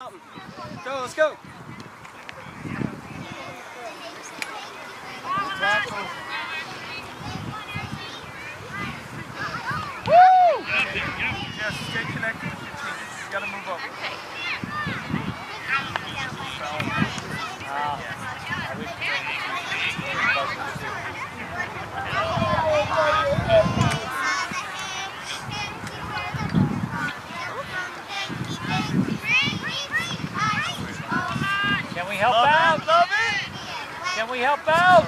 Go, let's go. Woo! Yes, stay connected with your team. You gotta move up. Can we help out? Love it! Can we help out?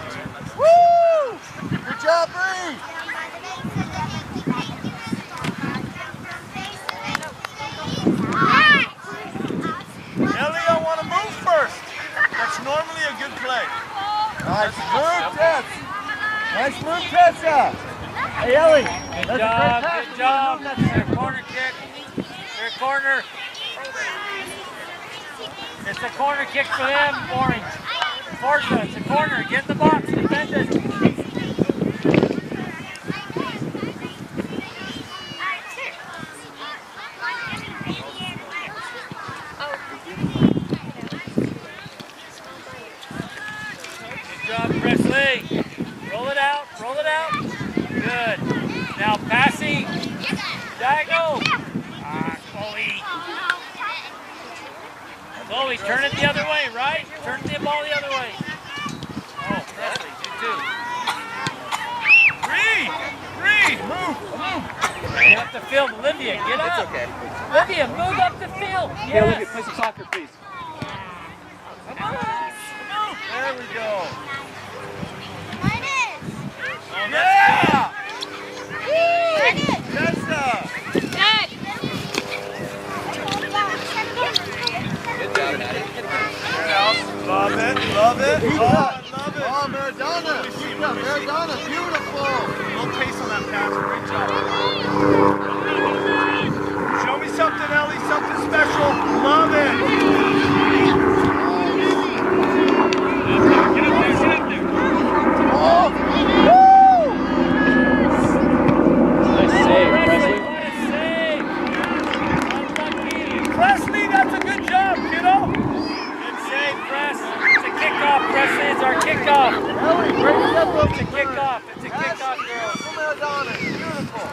Woo! Good job, Bree! Ellie, I want to move first. That's normally a good play. Nice move, Tess. Nice move, Tessa. Hey, Ellie. Good job, good job. Their corner kick. Their corner. It's a corner kick for them, Orange. Forza, it's a corner. Get in the box, defend it. Good job, Presley. Roll it out, roll it out. Good. Now passing. Diagonal. Chloe. Chloe, turn it the other way, right? Turn the ball the other way. Oh, Presley, you too. Bree, move. You have to field. Olivia, get up. It's okay. Olivia, move up the field. Hey, Yes. Olivia, play some soccer, please. There we go. Yeah! Tessa! Good job, Maddie. Love it, love it. Oh, I love it. Oh, Maradona. Maradona, beautiful. A little pace on that pass. Great job. Show me something, Ellie. Something special. Love it. Oh, woo! Nice save, Presley. Presley, that's a good job, kiddo. Good save, Press. It's a kickoff, Presley. It's our kickoff. Ellie, great step up. It's a kickoff. It's a kickoff, girls. Maradona, beautiful.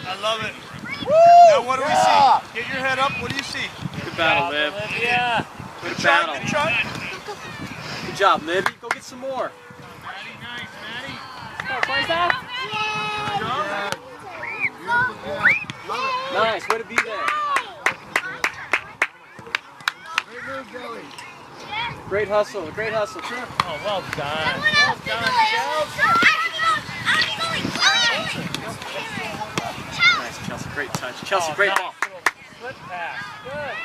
I love it. Woo! Now what do we see? Get your head up. What do you see? Good battle, Liv. Yeah. Good try, good try. Good job, Liv. Go get some more. Maddie, nice, Maddie. Go, Forza. Nice. Way to be there. Great move, Billy. Great hustle. Great hustle. True. Oh, well done. Well done, Nice, Chelsea. Great touch. Chelsea, great ball. Split pass. Good.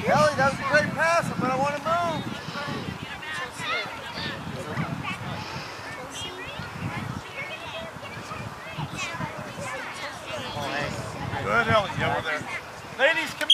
Ellie, that was a great pass, but I want to move. Good, Ellie. Yeah, we're there. Ladies, come